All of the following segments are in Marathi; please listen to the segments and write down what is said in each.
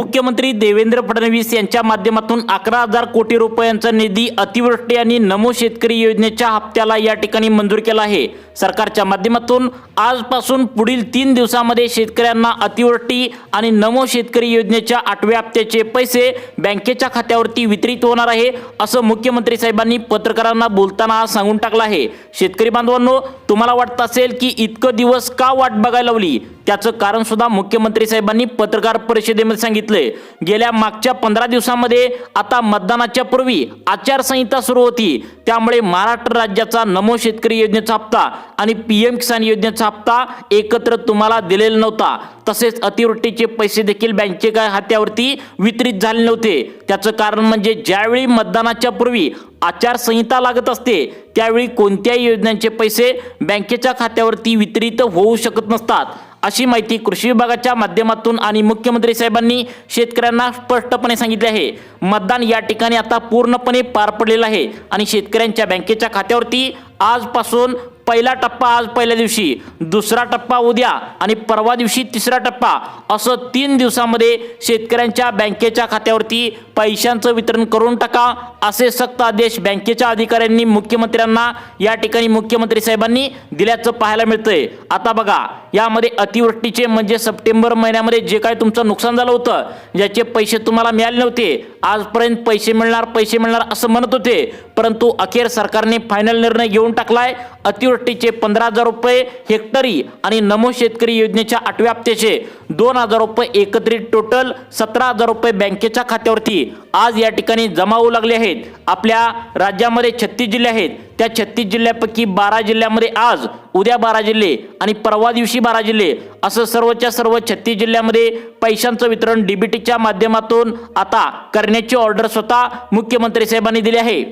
मुख्यमंत्री देवेंद्र फडणवीस यांच्या माध्यमातून 11,000 कोटी रुपयांचा निधी अतिवृष्टी आणि नमो शेतकरी योजनेच्या हप्त्याला या ठिकाणी मंजूर केला आहे। सरकारच्या माध्यमातून आजपासून पुढील 3 दिवसांमध्ये शेतकऱ्यांना अतिवृष्टी आणि नमो शेतकरी योजनेच्या 8व्या हप्त्याचे पैसे बँकेच्या खात्यावरती वितरित होणार आहे, असं मुख्यमंत्री साहेबांनी पत्रकारांना बोलताना आज सांगून टाकलं आहे। शेतकरी बांधवांनो, तुम्हाला वाटत असेल की इतकं दिवस का वाट बघायला लावली, त्याचं कारण सुद्धा मुख्यमंत्री साहेबांनी पत्रकार परिषदेमध्ये सांगितले। गेल्या मागच्या 15 दिवसांमध्ये आता मतदानाच्या पूर्वी आचारसंहिता सुरू होती, त्यामुळे महाराष्ट्र राज्याचा नमो शेतकरी योजनेचा हप्ता आणि पीएम किसान योजनेचा हप्ता एकत्र तुम्हाला दिलेला नव्हता। तसेच अतिवृष्टीचे पैसे देखील बँकेच्या खात्यावरती वितरित झाले नव्हते। त्याचं कारण म्हणजे ज्यावेळी मतदानाच्या पूर्वी आचारसंहिता लागत असते त्यावेळी कोणत्याही योजनांचे पैसे बँकेच्या खात्यावरती वितरित होऊ शकत नसतात, अशी माहिती कृषी विभागाच्या माध्यमातून आणि मुख्यमंत्री साहेबांनी शेतकऱ्यांना स्पष्टपणे सांगितले आहे। मतदान या ठिकाणी आता पूर्णपणे पार पडलेलं आहे आणि शेतकऱ्यांच्या बँकेच्या खात्यावरती आजपासून पहिला टप्पा आज पहिल्या दिवशी, दुसरा टप्पा उद्या आणि परवा दिवशी तिसरा टप्पा असं 3 दिवसांमध्ये शेतकऱ्यांच्या बँकेच्या खात्यावरती पैशांचं वितरण करून टाका, असे सक्त आदेश बँकेच्या अधिकाऱ्यांनी मुख्यमंत्र्यांना या ठिकाणी मुख्यमंत्री साहेबांनी दिल्याचं पाहायला मिळतंय। आता बघा, यामध्ये अतिवृष्टीचे म्हणजे सप्टेंबर महिन्यामध्ये जे काय तुमचं नुकसान झालं होतं, ज्याचे पैसे तुम्हाला मिळाले नव्हते, आजपर्यंत पैसे मिळणार असं म्हणत होते, परंतु अखेर सरकारने फायनल निर्णय घेऊन टाकलाय। अतिवृष्टीचे 15,000 रुपये हेक्टरी आणि नमो शेतकरी योजनेच्या 8व्या हप्त्याचे 2,000 रुपये एकत्रित टोटल 17,000 रुपये बँकेच्या खात्यावरती आज या ठिकाणी जमा होऊ लागले आहेत। आपल्या राज्यामध्ये 36 जिल्हे आहेत, त्या 36 जिल्ह्यापैकी 12 जिल्ह्यामध्ये आज, उद्या 12 जिल्हे आणि परवा दिवशी 12 जिल्हे असं सर्वच्या सर्व 36 जिल्ह्यामध्ये पैशांचं वितरण डीबीटीच्या माध्यमातून आता करण्याची ऑर्डर स्वतः मुख्यमंत्री साहेबांनी दिली आहे।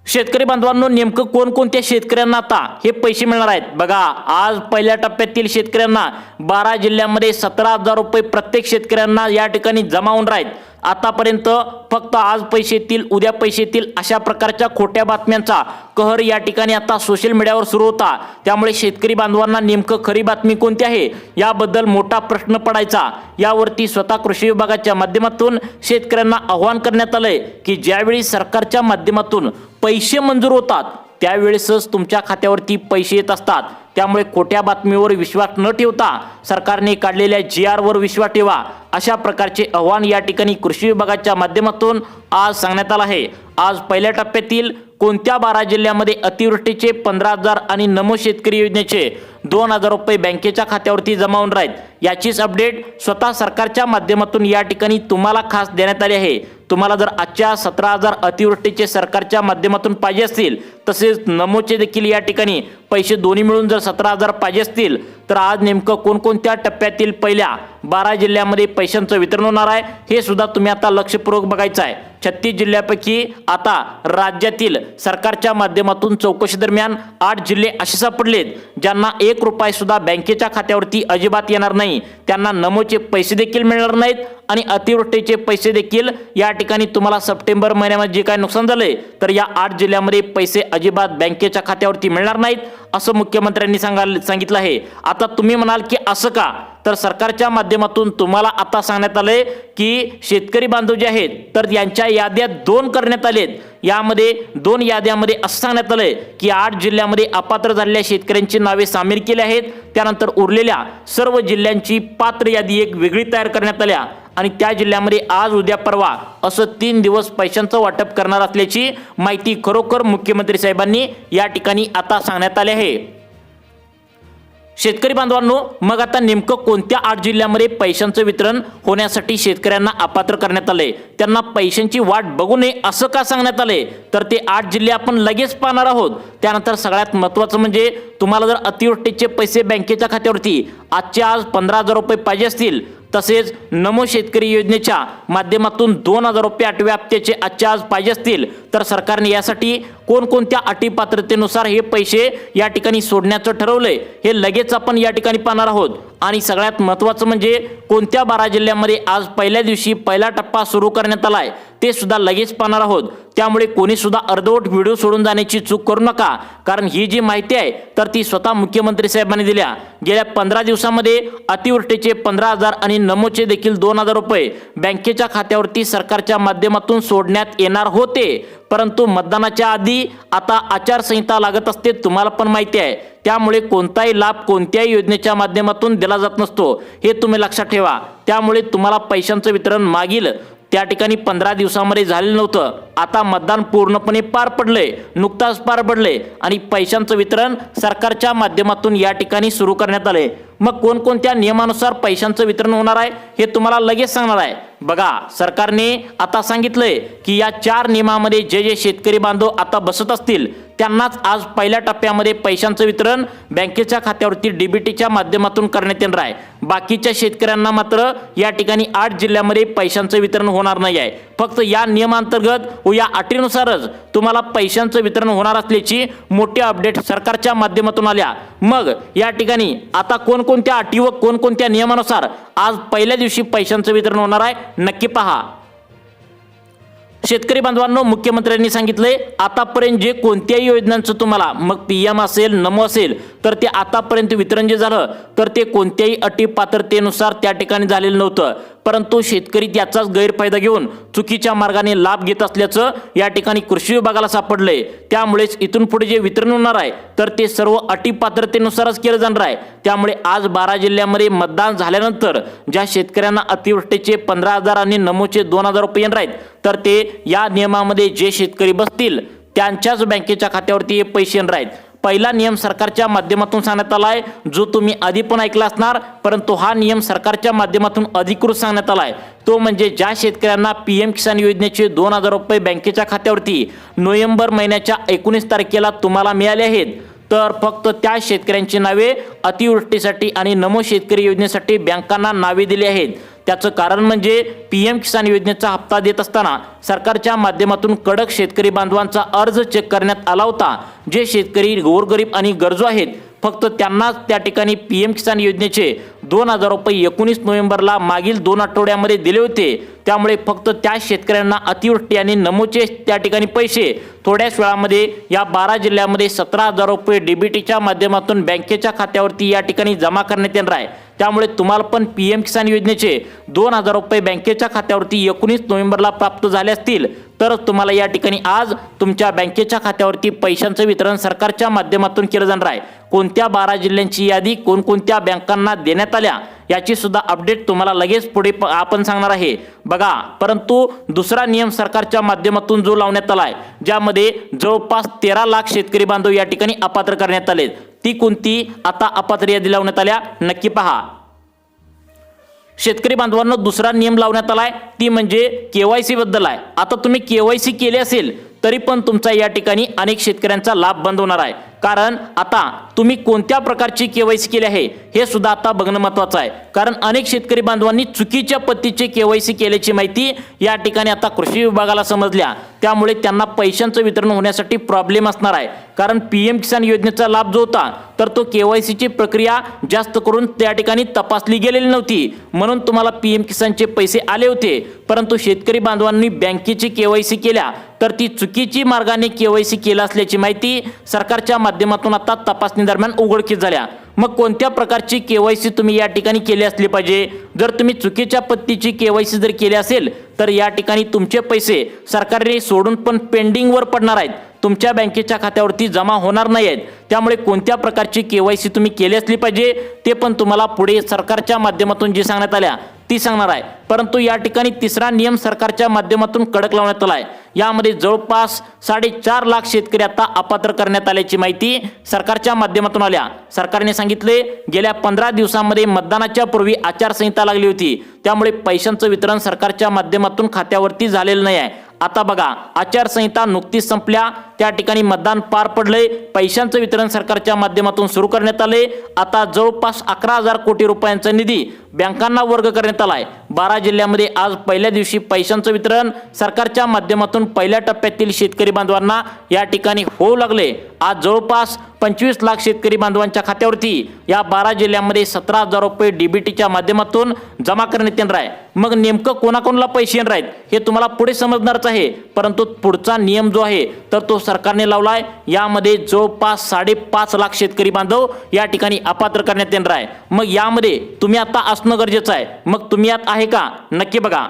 शेतकरी बांधवांनो, नेमकं कोणकोणत्या शेतकऱ्यांना आता हे पैसे मिळणार आहेत बघा। आज पहिल्या टप्प्यातील शेतकऱ्यांना 12 जिल्ह्यामध्ये 17,000 रुपये प्रत्येक शेतकऱ्यांना या ठिकाणी जमा होणार आहेत। आतापर्यंत फक्त आज पैसे येतील, उद्या पैसे येतील अशा प्रकारच्या खोट्या बातम्यांचा कहर या ठिकाणी आता सोशल मीडियावर सुरू होता, त्यामुळे शेतकरी बांधवांना नेमकं खरी बातमी कोणती आहे याबद्दल मोठा प्रश्न पडायचा। यावरती स्वतः कृषी विभागाच्या माध्यमातून शेतकऱ्यांना आवाहन करण्यात आलंय की ज्यावेळी सरकारच्या माध्यमातून पैसे मंजूर होतात त्यावेळेसच तुमच्या खात्यावरती पैसे येत असतात, त्यामुळे खोट्या बातमीवर विश्वास न ठेवता सरकारने काढलेल्या GR वर विश्वास ठेवा, अशा प्रकारचे आव्हान या ठिकाणी कृषी विभागाच्या माध्यमातून आज सांगण्यात आलं आहे। आज पहिल्या टप्प्यातील कोणत्या 12 जिल्ह्यामध्ये अतिवृष्टीचे 15,000 आणि नमो शेतकरी योजनेचे 2,000 रुपये बँकेच्या खात्यावरती जमा होणार आहेत, याचीच अपडेट स्वतः सरकारच्या माध्यमातून या ठिकाणी तुम्हाला खास देण्यात आली आहे। तुम्हाला जर आजच्या 17,000 अतिवृष्टीचे सरकारच्या माध्यमातून पाहिजे असतील, तसेच नमोचे देखील या ठिकाणी पैसे दोन्ही मिळून जर 17,000 पाहिजे असतील, तर आज नेमकं कोणकोणत्या टप्प्यातील पहिल्या 12 जिल्ह्यामध्ये पैशांचं वितरण होणार आहे हे सुद्धा तुम्ही आता लक्षपूर्वक बघायचं आहे। 36 जिल्ह्यापैकी आता राज्यातील सरकारच्या माध्यमातून चौकशी दरम्यान 8 जिल्हे असे सापडलेत ज्यांना 1 रुपया सुद्धा बँकेच्या खात्यावरती अजिबात येणार नाही, त्यांना नमोचे पैसे देखील मिळणार नाहीत आणि अतिवृष्टीचे पैसे देखील या ठिकाणी तुम्हाला सप्टेंबर महिन्यामध्ये जे काय नुकसान झाले तर या 8 जिल्ह्यामध्ये पैसे अजिबात बँकेच्या खात्यावरती मिळणार नाहीत, असं मुख्यमंत्र्यांनी सांगितलं आहे। आता तुम्ही म्हणाल की असं का, तर सरकारच्या माध्यमातून तुम्हाला आता सांगण्यात आलंय की शेतकरी बांधव जे आहेत तर यांच्या याद्या 2 करण्यात आलेत। यामध्ये 2 याद्यामध्ये असं सांगण्यात आलंय की 8 जिल्ह्यामध्ये अपात्र झालेल्या शेतकऱ्यांची नावे सामील केली आहेत, त्यानंतर उरलेल्या सर्व जिल्ह्यांची पात्र यादी एक वेगळी तयार करण्यात आल्या आणि त्या जिल्ह्यामध्ये आज उद्या परवा असं 3 दिवस पैशांचं वाटप करणार असल्याची माहिती खरोखर मुख्यमंत्री साहेबांनी या ठिकाणी आता सांगण्यात आले आहे। शेतकरी बांधवांनो, मग आता नेमकं कोणत्या 8 जिल्ह्यामध्ये पैशांचं वितरण होण्यासाठी शेतकऱ्यांना अपात्र करण्यात आले, त्यांना पैशांची वाट बघू नये असं का सांगण्यात आले, तर ते 8 जिल्हे आपण लगेच पाहणार आहोत। त्यानंतर सगळ्यात महत्त्वाचं म्हणजे तुम्हाला जर अतिवृष्टीचे पैसे बँकेच्या खात्यावरती आजच्या आज 15,000 रुपये पाहिजे असतील, तसेच नमो शेतकरी योजनेच्या माध्यमातून 2,000 रुपये 8व्या हप्त्याचे आजच्या आज पाहिजे असतील, तर सरकारने यासाठी कोणकोणत्या अटी पात्रतेनुसार हे पैसे या ठिकाणी सोडण्याचं ठरवलंय हे लगेच आपण या ठिकाणी पाहणार आहोत। आणि सगळ्यात महत्त्वाचं म्हणजे कोणत्या 12 जिल्ह्यामध्ये आज पहिल्या दिवशी पहिला टप्पा सुरू करण्यात आलाय ते सुद्धा लगेच पाहणार आहोत। त्यामुळे कोणी सुद्धा अर्धवट व्हिडिओ सोडून जाण्याची चूक करू नका, कारण ही जी माहिती आहे तर ती स्वतः मुख्यमंत्री साहेबांनी दिल्या। गेल्या 15 दिवसांमध्ये अतिवृष्टीचे 15,000 आणि नमोचे देखील 2,000 रुपये बँकेच्या खात्यावरती सरकारच्या माध्यमातून सोडण्यात येणार होते, परंतु मतदानाच्या आधी आता आचारसंहिता लागत असते, तुम्हाला पण माहिती आहे। त्यामुळे कोणताही लाभ कोणत्याही योजनेच्या माध्यमातून दिला जात नसतो, हे तुम्ही लक्षात ठेवा। त्यामुळे तुम्हाला पैशांचं वितरण मागील त्या ठिकाणी 15 दिवसांमध्ये झालेलं नव्हतं। आता मतदान पूर्णपणे पार पडले, नुकताच पार पडले आणि पैशांचं वितरण सरकारच्या माध्यमातून या ठिकाणी सुरू करण्यात आले। मग कोणकोणत्या नियमानुसार पैशांचं वितरण होणार आहे हे तुम्हाला लगेच सांगणार आहे। बघा, सरकारने आता सांगितलंय की या 4 नियमामध्ये जे जे शेतकरी बांधव आता बसत असतील त्यांनाच आज पहिल्या टप्प्यामध्ये पैशांचं वितरण बँकेच्या खात्यावरती डीबीटीच्या माध्यमातून करण्यात येणार आहे। बाकीच्या शेतकऱ्यांना मात्र या ठिकाणी 8 जिल्ह्यामध्ये पैशांचं वितरण होणार नाही आहे। फक्त या नियमांतर्गत व या अटीनुसारच तुम्हाला पैशांचं वितरण होणार असल्याची मोठी अपडेट सरकारच्या माध्यमातून आल्या। मग या ठिकाणी आता कोणकोणत्या अटी व कोणकोणत्या नियमानुसार आज पहिल्या दिवशी पैशांचं वितरण होणार आहे नक्की पहा। शेतकरी बांधवांनो, मुख्यमंत्र्यांनी सांगितले आतापर्यंत जे कोणत्याही योजनांचं तुम्हाला मग पीएम असेल नमो असेल तर ते आतापर्यंत वितरण जे झालं तर ते कोणत्याही अटी पात्रतेनुसार त्या ठिकाणी झालेलं नव्हतं, परंतु शेतकरी त्याचाच गैरफायदा घेऊन चुकीच्या मार्गाने लाभ घेत असल्याचं या ठिकाणी कृषी विभागाला सापडलंय। त्यामुळेच इथून पुढे जे वितरण होणार आहे तर ते सर्व अटी पात्रतेनुसारच केलं जाणार आहे। त्यामुळे आज 12 जिल्ह्यामध्ये मतदान झाल्यानंतर ज्या शेतकऱ्यांना अतिवृष्टीचे 15,000 आणि नमोचे 2,000 रुपये येणार आहेत तर ते या नियमामध्ये जे शेतकरी बसतील त्यांच्याच बँकेच्या खात्यावरती हे पैसे येणार आहेत। पहिला नियम सरकारच्या माध्यमातून सांगण्यात आला आहे, जो तुम्ही आधी पण ऐकला असणार, परंतु हा नियम सरकारच्या माध्यमातून अधिकृत सांगण्यात आला आहे। तो म्हणजे ज्या शेतकऱ्यांना पीएम किसान योजनेचे 2,000 रुपये बँकेच्या खात्यावरती नोव्हेंबर महिन्याच्या 19 तारखेला तुम्हाला मिळाले आहेत तर फक्त त्या शेतकऱ्यांची नावे अतिवृष्टीसाठी आणि नमो शेतकरी योजनेसाठी बँकांना नावे दिली आहेत। त्याचं कारण म्हणजे पीएम किसान योजनेचा हप्ता देत असताना सरकारच्या माध्यमातून कडक शेतकरी बांधवांचा अर्ज चेक करण्यात आला होता। जे शेतकरी गोरगरीब आणि गरजू आहेत फक्त त्यांनाच त्या ठिकाणी पीएम किसान योजनेचे 2,000 रुपये 19 नोव्हेंबरला मागील 2 आठवड्यामध्ये दिले होते। त्यामुळे फक्त त्या शेतकऱ्यांना अतिवृष्टी आणि नमोचे त्या ठिकाणी पैसे थोड्याच वेळामध्ये या 12 जिल्ह्यामध्ये 17,000 रुपये डीबीटीच्या माध्यमातून बँकेच्या खात्यावरती या ठिकाणी जमा करण्यात येणार आहे। त्यामुळे तुम्हाला पण पीएम किसान योजनेचे 2,000 रुपये बँकेच्या खात्यावरती 19 नोव्हेंबरला प्राप्त झाले असतील तर तुम्हाला या ठिकाणी आज तुमच्या बँकेच्या खात्यावरती पैशांचं वितरण सरकारच्या माध्यमातून केलं जाणार आहे। कोणत्या 12 जिल्ह्यांची यादी कोणकोणत्या बँकांना देण्यात आल्या याची सुद्धा अपडेट तुम्हाला लगेच पुढे आपण सांगणार आहे। बघा, परंतु दुसरा नियम सरकारच्या माध्यमातून जो लावण्यात आलाय ज्यामध्ये जवळपास 13 लाख शेतकरी बांधव या ठिकाणी अपात्र करण्यात आले, ती कोणती आता अपात्र यादी लावण्यात आल्या नक्की पहा। शेतकरी बांधवांनो, दुसरा नियम लावण्यात आलाय ती म्हणजे केवायसी बद्दल आहे। आता तुम्ही केवायसी केली असेल तरी पण तुमचा या ठिकाणी अनेक शेतकऱ्यांचा लाभ बंद होणार आहे, कारण आता तुम्ही कोणत्या प्रकारची केवायसी केली आहे हे सुद्धा आता बघणं महत्त्वाचं आहे। कारण अनेक शेतकरी बांधवांनी चुकीच्या पद्धतीचे केवायसी केल्याची माहिती या ठिकाणी आता कृषी विभागाला समजल्या। त्यामुळे त्यांना पैशांचं वितरण होण्यासाठी प्रॉब्लेम असणार आहे, कारण पीएम किसान योजनेचा लाभ जो होता तर तो केवायसीची प्रक्रिया जास्त करून त्या ठिकाणी तपासली गेलेली नव्हती, म्हणून तुम्हाला पीएम किसानचे पैसे आले होते। परंतु शेतकरी बांधवांनी बँकेची केवायसी केल्या तर ती चुकीची मार्गाने केवायसी केला असल्याची माहिती सरकारच्या माध्यमातून आता तपासणी दरम्यान उघडकीस झाल्या। मग कोणत्या प्रकारची केवायसी तुम्ही या ठिकाणी केली असली पाहिजे? जर तुम्ही चुकीच्या पद्धतीची केवायसी जर केली असेल तर या ठिकाणी तुमचे पैसे सरकारने सोडून पण पेंडिंगवर पडणार आहेत, तुमच्या बँकेच्या खात्यावरती जमा होणार नाही आहेत। त्यामुळे कोणत्या प्रकारची केवायसी तुम्ही केली असली पाहिजे ते पण तुम्हाला पुढे सरकारच्या माध्यमातून जी सांगण्यात आल्या ती सांगणार आहे। परंतु या ठिकाणी तिसरा नियम सरकारच्या माध्यमातून कडक लावण्यात आला आहे। यामध्ये जवळपास 4.5 लाख शेतकरी आता अपात्र करण्यात आल्याची माहिती सरकारच्या माध्यमातून आल्या। सरकारने सांगितले गेल्या 15 दिवसांमध्ये मतदानाच्या पूर्वी आचारसंहिता लागली होती, त्यामुळे पैशांचं वितरण सरकारच्या माध्यमातून खात्यावरती झालेलं नाही आहे। आता बघा, आचारसंहिता नुकतीच संपल्या, त्या ठिकाणी मतदान पार पडले, पैशांचं वितरण सरकारच्या माध्यमातून सुरू करण्यात आले। आता जवळपास 11,000 कोटी रुपयांचा निधी बँकांना वर्ग करण्यात आलाय। 12 जिल्ह्यामध्ये आज पहिल्या दिवशी पैशांचं वितरण सरकारच्या माध्यमातून पहिल्या टप्प्यातील शेतकरी बांधवांना या ठिकाणी होऊ लागले। आज जवळपास 25 लाख शेतकरी बांधवांच्या खात्यावरती या 12 जिल्ह्यांमध्ये 17,000 रुपये डीबीटीच्या माध्यमातून जमा करण्यात येणार आहे। मग नेमकं कोणाकोणाला पैसे येणार आहेत हे तुम्हाला पुढे समजणारच आहे, परंतु पुढचा नियम जो आहे तर तो सरकारने लावलाय। यामध्ये जवळपास 5.5 लाख शेतकरी बांधव या ठिकाणी अपात्र करण्यात येणार आहे। मग यामध्ये तुम्ही आता असणं गरजेचं आहे। मग तुम्ही यात आहे का? नक्की बघा।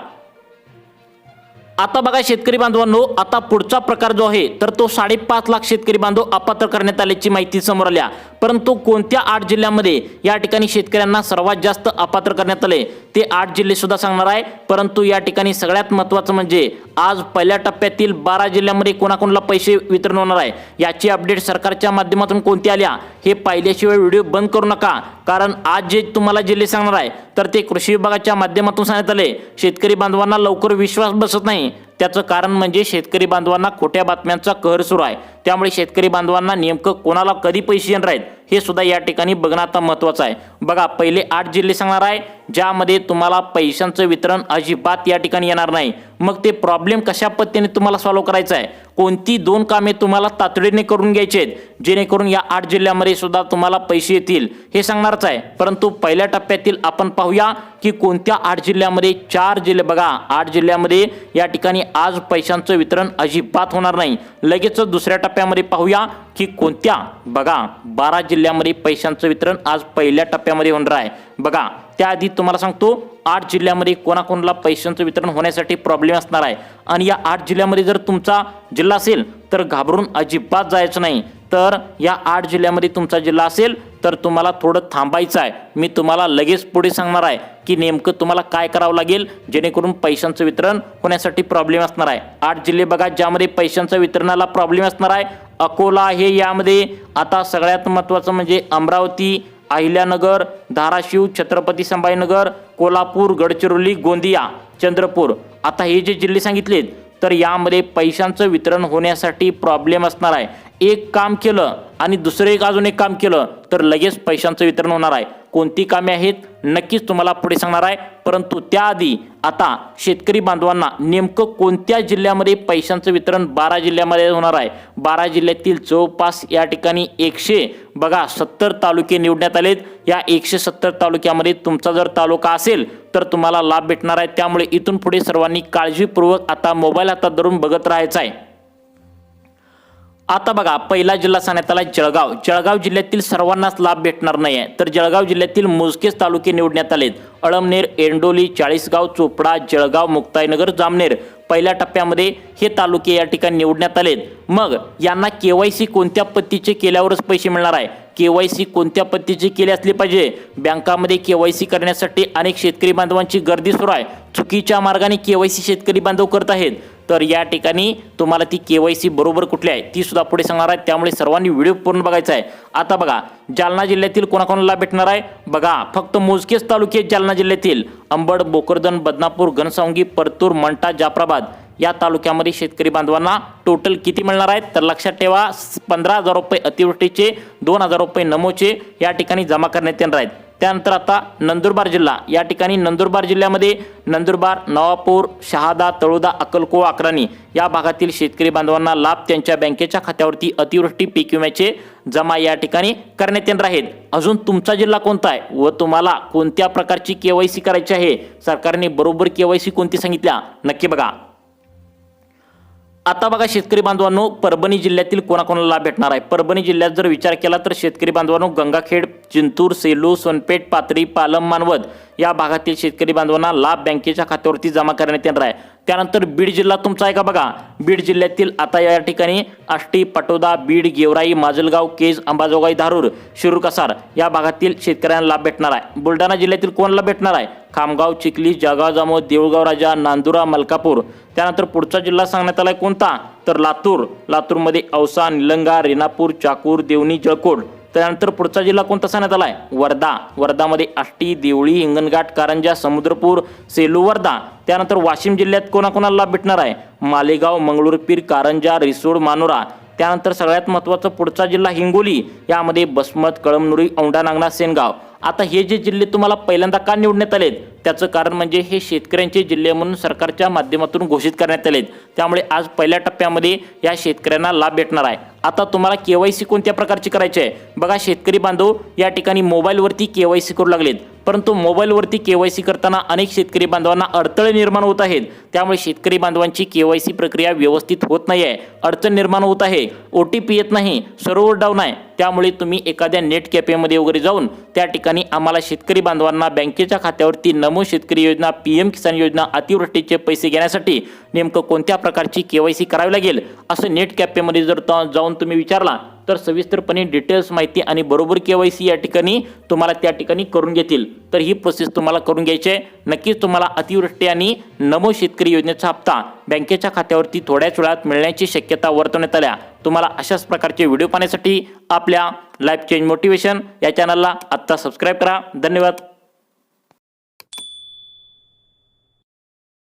आता बघा शेतकरी बांधवांनो, आता पुढचा प्रकार जो आहे तर तो 5.5 लाख शेतकरी बांधव अपात्र करण्यात आल्याची माहिती समोर आल्या, परंतु कोणत्या 8 जिल्ह्यांमध्ये या ठिकाणी शेतकऱ्यांना सर्वात जास्त अपात्र करण्यात आले ते 8 जिल्हे सुद्धा सांगणार आहे। परंतु या ठिकाणी सगळ्यात महत्त्वाचं म्हणजे आज पहिल्या टप्प्यातील 12 जिल्ह्यांमध्ये कोणाकोणाला पैसे वितरण होणार आहे याची अपडेट सरकारच्या माध्यमातून कोणती आल्या हे पाहिल्याशिवाय व्हिडिओ बंद करू नका, कारण आज जे तुम्हाला जिल्हे सांगणार आहे तर ते कृषी विभागाच्या माध्यमातून सांगण्यात आले। शेतकरी बांधवांना लवकर विश्वास बसत नाही, त्याचं कारण म्हणजे शेतकरी बांधवांना खोट्या बातम्यांचा कहर सुरू आहे। त्यामुळे शेतकरी बांधवांना नेमकं कोणाला कधी पैसे येणार आहेत हे सुद्धा या ठिकाणी बघणं आता महत्त्वाचं आहे। बघा पहिले 8 जिल्हे सांगणार आहे ज्यामध्ये तुम्हाला पैशांचं वितरण अजिबात या ठिकाणी येणार नाही। मग ते प्रॉब्लेम कशा पद्धतीने तुम्हाला सॉल्व्ह करायचा आहे, कोणती 2 कामे तुम्हाला तातडीने करून घ्यायची आहेत जेणेकरून या 8 जिल्ह्यांमध्ये सुद्धा तुम्हाला पैसे येतील हे सांगणारच आहे। परंतु पहिल्या टप्प्यातील आपण पाहूया की कोणत्या 8 जिल्ह्यांमध्ये 4 जिल्हे बघा 8 जिल्ह्यांमध्ये या ठिकाणी आज पैशांचं वितरण अजिबात होणार नाही। लगेच दुसऱ्या टप्प्यामध्ये पाहूया की कोणत्या बघा 12 जिल्ह्यांमध्ये पैशांचं वितरण आज पहिल्या टप्प्यामध्ये होणार आहे। बघा त्याआधी तुम्हाला सांगतो 8 जिल्ह्यांमध्ये कोणाकोणाला पैशांचं वितरण होण्यासाठी प्रॉब्लेम असणार आहे आणि या 8 जिल्ह्यांमध्ये जर तुमचा जिल्हा असेल तर घाबरून अजिबात जायचं नाही। तर या 8 जिल्ह्यांमध्ये तुमचा जिल्हा असेल तर तुम्हाला थोडं थांबायचं आहे। मी तुम्हाला लगेच पुढे सांगणार आहे की नेमकं तुम्हाला काय करावं लागेल जेणेकरून पैशांचं वितरण होण्यासाठी प्रॉब्लेम असणार आहे। 8 जिल्हे बघा ज्यामध्ये पैशांच्या वितरणाला प्रॉब्लेम असणार आहे। अकोला हे यामध्ये आता सगळ्यात महत्त्वाचं म्हणजे अमरावती, अहिल्यानगर, धाराशिव, छत्रपती संभाजीनगर, कोल्हापूर, गडचिरोली, गोंदिया, चंद्रपूर, आता हे जे जिल्हे सांगितलेत तर यामध्ये पैशांचं वितरण होण्यासाठी प्रॉब्लेम असणार आहे। एक काम केलं आणि दुसरे अजून एक काम केलं तर लगेच पैशांचं वितरण होणार आहे। कोणती कामे आहेत नक्कीच तुम्हाला पुढे सांगणार आहे, परंतु त्याआधी आता शेतकरी बांधवांना नेमकं कोणत्या जिल्ह्यामध्ये पैशांचं वितरण 12 जिल्ह्यामध्ये होणार आहे। 12 जिल्ह्यातील जवळपास या ठिकाणी 170 तालुके निवडण्यात आलेत। या 170 तालुक्यामध्ये तुमचा जर तालुका असेल तर तुम्हाला लाभ भेटणार आहे। त्यामुळे इथून पुढे सर्वांनी काळजीपूर्वक आता मोबाईल हातात धरून बघत राहायचं आहे। आता बघा पहिला जिल्हा सांगण्यात आला जळगाव। जळगाव जिल्ह्यातील सर्वांनाच लाभ भेटणार नाही आहे, तर जळगाव जिल्ह्यातील मोजकेच तालुके निवडण्यात आलेत। अळमनेर, एरंडोली, चाळीसगाव, चोपडा, जळगाव, मुक्ताईनगर, जामनेर पहिल्या टप्प्यामध्ये हे तालुके या ठिकाणी निवडण्यात आलेत। मग यांना केवायसी कोणत्या पद्धतीचे केल्यावरच पैसे मिळणार आहे? केवायसी कोणत्या पद्धतीचे केले असले पाहिजे? बँकामध्ये केवायसी करण्यासाठी अनेक शेतकरी बांधवांची गर्दी सुरू आहे। चुकीच्या मार्गाने केवायसी शेतकरी बांधव करत आहेत, तर या ठिकाणी तुम्हाला ती केवायसी बरोबर कुठली आहे ती सुद्धा पुढे सांगणार आहे। त्यामुळे सर्वांनी व्हिडिओ पूर्ण बघायचा आहे। आता बघा जालना जिल्ह्यातील कोणाकोणाला भेटणार आहे बघा, फक्त मोजकेच तालुके जालना जिल्ह्यातील अंबड, भोकरदन, बदनापूर, घनसावंगी, परतूर, मंठा, जाफराबाद या तालुक्यामध्ये शेतकरी बांधवांना टोटल किती मिळणार आहेत तर लक्षात ठेवा 15,000 रुपये अतिवृष्टीचे, 2,000 रुपये नमोचे या ठिकाणी जमा करण्यात येणार आहेत। त्यानंतर आता नंदुरबार जिल्हा, या ठिकाणी नंदुरबार जिल्ह्यामध्ये नंदुरबार, नवापूर, शहादा, तळोदा, अक्कलकोवा, अक्राणी या भागातील शेतकरी बांधवांना लाभ त्यांच्या बँकेच्या खात्यावरती अतिवृष्टी पीक विम्याचे जमा या ठिकाणी करण्यात येणार आहेत। अजून तुमचा जिल्हा कोणता आहे व तुम्हाला कोणत्या प्रकारची केवायसी करायची आहे, सरकारने बरोबर केवायसी कोणती सांगितल्या नक्की बघा। आता बघा शेतकरी बांधवांनो परभणी जिल्ह्यातील कोणाकोणाला लाभ भेटणार आहे। परभणी जिल्ह्यात जर विचार केला तर शेतकरी बांधवांनो गंगाखेड, जिंतूर, सेलू, सोनपेठ, पाथरी, पालम, मानवत या भागातील शेतकरी बांधवांना लाभ बँकेच्या खात्यावरती जमा करण्यात येणार आहे। त्यानंतर बीड जिल्हा तुमचा आहे का बघा, बीड जिल्ह्यातील आता या ठिकाणी आष्टी, पटोदा, बीड, गेवराई, माजलगाव, केज, अंबाजोगाई, धारूर, शिरूर, कसार या भागातील शेतकऱ्यांना लाभ भेटणार आहे। बुलढाणा जिल्ह्यातील कोणाला भेटणार आहे? खामगाव, चिखली, जळगाव, जामोद, देऊळगाव राजा, नांदुरा, मलकापूर। त्यानंतर पुढचा जिल्हा सांगण्यात आलाय कोणता तर लातूर। लातूरमध्ये औसा, निलंगा, रेणापूर, चाकूर, देवणी, जळकोट। त्यानंतर पुढचा जिल्हा कोणता सांगण्यात आलाय वर्धा। वर्धामध्ये आष्टी, देवळी, हिंगणघाट, कारंजा, समुद्रपूर, सेलू, वर्धा। त्यानंतर वाशिम जिल्ह्यात कोणाकोणाला लाभ भेटणार आहे? मालेगाव, मंगळूरपीर, कारंजा, रिसोड, मानोरा त्यानंतर सगळ्यात महत्त्वाचा पुढचा जिल्हा हिंगोली, यामध्ये बसमत, कळमनुरी, औंढा नागनाथ, सेनगाव. आता हे जे जिल्हे तुम्हाला पहिल्यांदा का निवडण्यात आलेत त्याचं कारण म्हणजे हे शेतकऱ्यांचे जिल्हे म्हणून सरकारच्या माध्यमातून घोषित करण्यात आलेत. त्यामुळे आज पहिल्या टप्प्यामध्ये या शेतकऱ्यांना लाभ भेटणार आहे. आता तुम्हाला केवायसी कोणत्या प्रकारची करायची आहे बघा, शेतकरी बांधव या ठिकाणी मोबाईलवरती केवायसी करू लागलेत, परंतु मोबाईलवरती केवायसी करताना अनेक शेतकरी बांधवांना अडथळे निर्माण होत आहेत. त्यामुळे शेतकरी बांधवांची केवायसी प्रक्रिया व्यवस्थित होत नाही आहे, अडचण निर्माण होत आहे, OTP येत नाही, सर्व्हर डाऊन आहे. त्यामुळे तुम्ही एखाद्या नेट कॅफेमध्ये वगैरे जाऊन त्या ठिकाणी आम्हाला शेतकरी बांधवांना बँकेच्या खात्यावरती नमो शेतकरी योजना, PM किसान योजना, अतिवृष्टीचे पैसे घेण्यासाठी नेमकं कोणत्या प्रकारची केवायसी करावी लागेल असं नेट कॅफेमध्ये जर जाऊन तुम्ही विचारला तर सविस्तरपणे डिटेल्स माहिती आणि बरोबर केवायसी या ठिकाणी तुम्हाला त्या ठिकाणी करून घेतील. तर ही प्रोसेस तुम्हाला करून घ्यायची आहे. नक्कीच तुम्हाला अतिवृष्टी आणि नमो शेतकरी योजनेचा हप्ता बँकेच्या खात्यावरती थोड्याच वेळात मिळण्याची शक्यता वर्तवण्यात आल्या. तुम्हाला अशाच प्रकारचे व्हिडिओ पाहण्यासाठी आपल्या लाईफ चेंज मोटिवेशन या चॅनलला आत्ता सबस्क्राईब करा. धन्यवाद.